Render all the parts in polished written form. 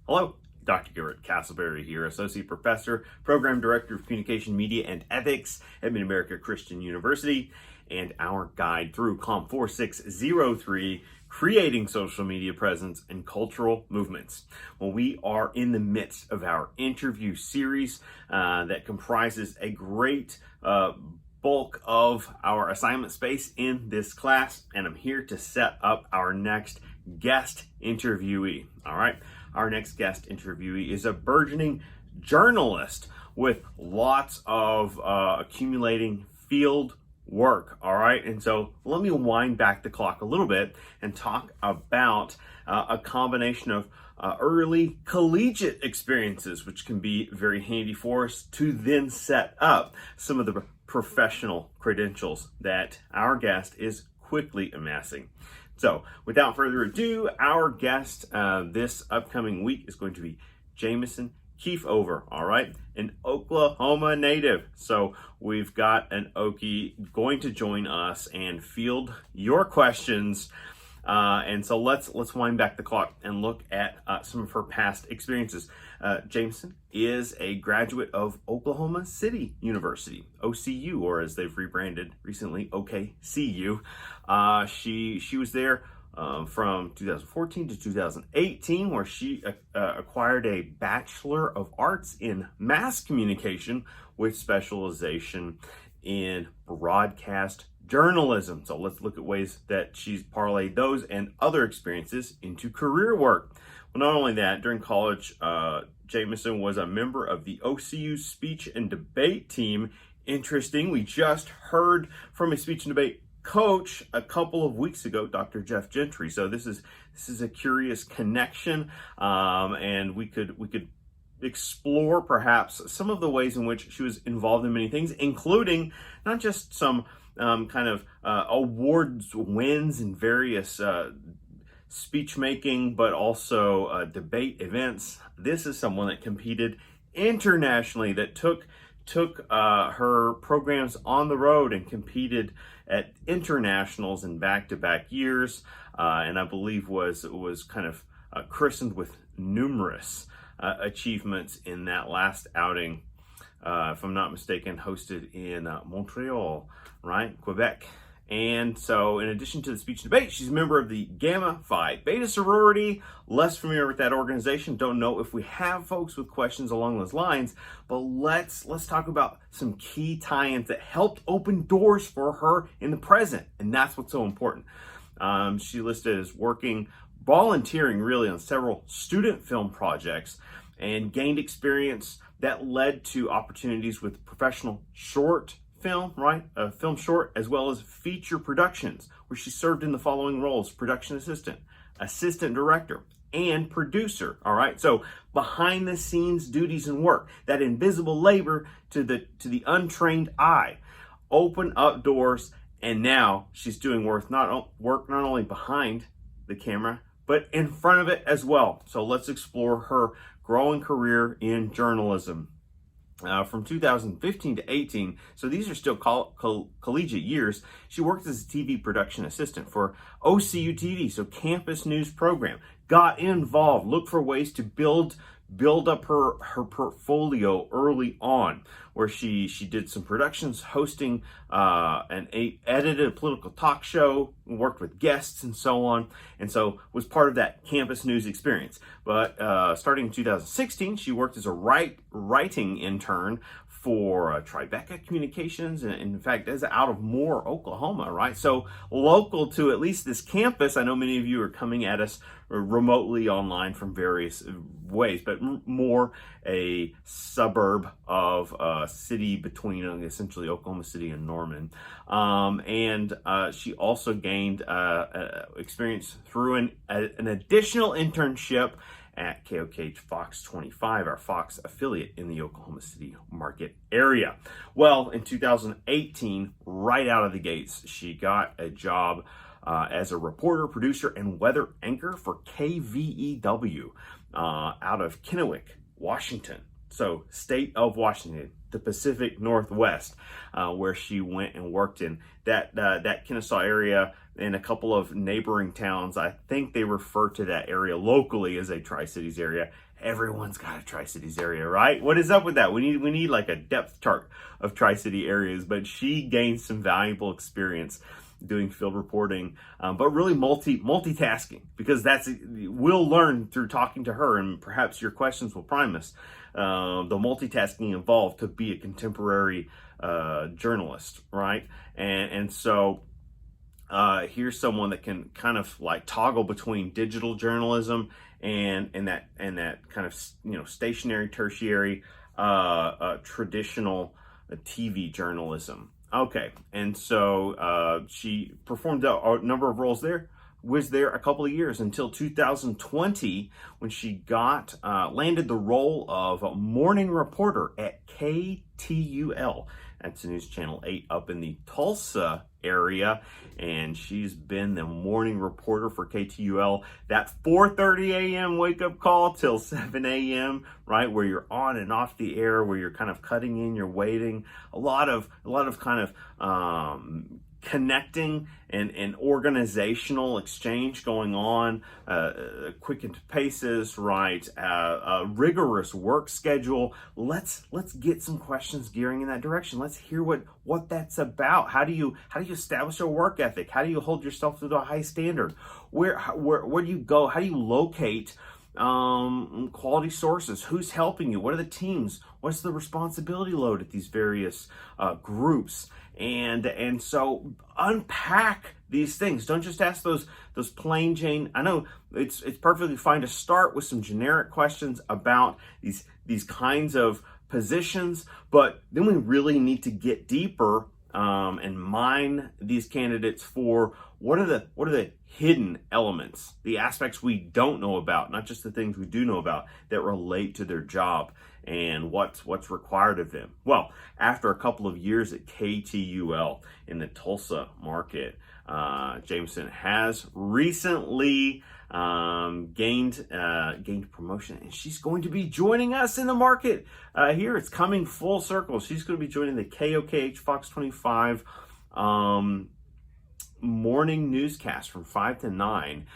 Hello, Dr. Garret, Castleberry here, Associate Professor, Program Director of Communication, Media, and Ethics at Mid-America Christian University, and our guide through COMM 4603, Creating Social Media Presence and Cultural Movements. Well, we are in the midst of our interview series that comprises a great bulk of our assignment space in this class, and I'm here to set up our next guest interviewee. All right, our next guest interviewee is a burgeoning journalist with lots of accumulating field work. All right, and so let me wind back the clock a little bit and talk about a combination of early collegiate experiences, which can be very handy for us to then set up some of the professional credentials that our guest is quickly amassing. So without further ado, our guest this upcoming week is going to be Jamison Keefover, all right, an Oklahoma native. So we've got an Okie going to join us and field your questions. And so let's wind back the clock and look at some of her past experiences. Jamison is a graduate of Oklahoma City University, OCU, or as they've rebranded recently, OKCU. She was there from 2014 to 2018, where she acquired a Bachelor of Arts in Mass Communication with specialization in broadcast journalism. So let's look at ways that she's parlayed those and other experiences into career work. Well, not only that, during college, Jamison was a member of the OCU speech and debate team. Interesting, we just heard from a speech and debate coach a couple of weeks ago, Dr. Jeff Gentry. So this is a curious connection, and we could explore perhaps some of the ways in which she was involved in many things, including not just some kind of awards wins in various speech making, but also debate events. This is someone that competed internationally, that took her programs on the road and competed at internationals in back-to-back years, and I believe was kind of christened with numerous achievements in that last outing, if I'm not mistaken, hosted in Montreal, right, Quebec. And so in addition to the speech and debate, she's a member of the Gamma Phi Beta sorority. Less familiar with that organization, don't know if we have folks with questions along those lines, but let's talk about some key tie-ins that helped open doors for her in the present, and that's what's so important. She listed as volunteering really on several student film projects, and gained experience that led to opportunities with professional short film, right? Film short, as well as feature productions, where she served in the following roles: production assistant, assistant director, and producer. All right. So behind the scenes duties and work, that invisible labor to the untrained eye, open up doors. And now she's doing work not only behind the camera, but in front of it as well. So let's explore her growing career in journalism. From 2015 to 18, so these are still collegiate years, she worked as a TV production assistant for OCU TV, so campus news program. Got involved, looked for ways to build up her portfolio early on, where she did some productions, hosting and edited a political talk show, worked with guests and so on, and so was part of that campus news experience. But starting in 2016, she worked as a writing intern for Tribeca Communications, and in fact, as out of Moore, Oklahoma, right? So local to at least this campus. I know many of you are coming at us remotely online from various ways, but more a suburb of a city between essentially Oklahoma City and Norman. And she also gained experience through an additional internship at KOKH Fox 25, our Fox affiliate in the Oklahoma City market area. Well, in 2018, right out of the gates, she got a job as a reporter, producer, and weather anchor for KVEW out of Kennewick, Washington. So state of Washington, the Pacific Northwest, where she went and worked in that Kennesaw area and a couple of neighboring towns. I think they refer to that area locally as a Tri-Cities area. Everyone's got a Tri-Cities area, right? What is up with that? We need like a depth chart of Tri-City areas, but she gained some valuable experience doing field reporting, but really multitasking, because we'll learn through talking to her, and perhaps your questions will prime us, the multitasking involved to be a contemporary journalist, right? And so here's someone that can kind of like toggle between digital journalism and that kind of, stationary, tertiary, traditional TV journalism. Okay, and so she performed a number of roles there, was there a couple of years until 2020, when she landed the role of morning reporter at KTUL. That's News Channel 8 up in the Tulsa area, and she's been the morning reporter for KTUL. That 4:30 a.m. wake-up call till 7 a.m., right, where you're on and off the air, where you're kind of cutting in, you're waiting. A lot of kind of connecting and organizational exchange going on, quickened paces, right? A rigorous work schedule. Let's get some questions gearing in that direction. Let's hear what that's about. How do you establish a work ethic? How do you hold yourself to a high standard? Where do you go? How do you locate quality sources? Who's helping you? What are the teams? What's the responsibility load at these various groups? And so unpack these things. Don't just ask those plain Jane. I know it's perfectly fine to start with some generic questions about these kinds of positions, but then we really need to get deeper and mine these candidates for what are the hidden elements, the aspects we don't know about, not just the things we do know about, that relate to their job and what's required of them. Well, after a couple of years at KTUL in the Tulsa market, Jameson has recently gained promotion, and she's going to be joining us in the market here. It's coming full circle. She's going to be joining the KOKH Fox 25 morning newscast from 5 to 9,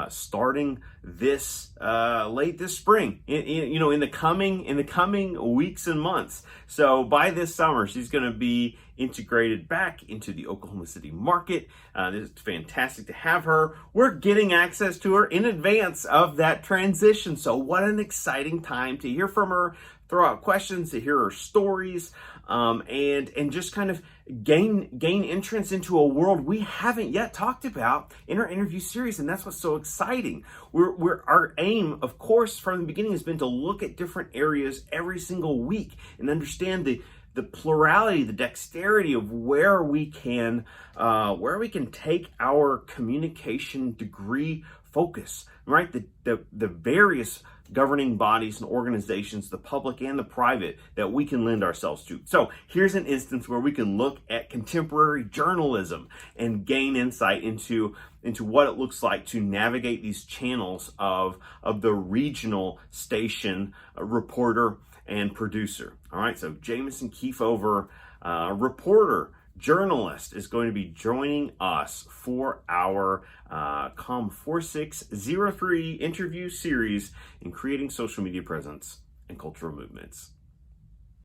starting this late this spring. In the coming weeks and months. So by this summer, she's going to be integrated back into the Oklahoma City market. It's fantastic to have her. We're getting access to her in advance of that transition. So what an exciting time to hear from her, throw out questions, to hear her stories, and just kind of gain entrance into a world we haven't yet talked about in our interview series. And that's what's so exciting. Our aim, of course, from the beginning has been to look at different areas every single week and understand the plurality, the dexterity of where we can take our communication degree focus, right? The various governing bodies and organizations, the public and the private, that we can lend ourselves to. So here's an instance where we can look at contemporary journalism and gain insight into what it looks like to navigate these channels of the regional station reporter and producer. All right, so Jameson Kiefover, reporter, journalist, is going to be joining us for our COMM 4603 interview series in creating social media presence and cultural movements.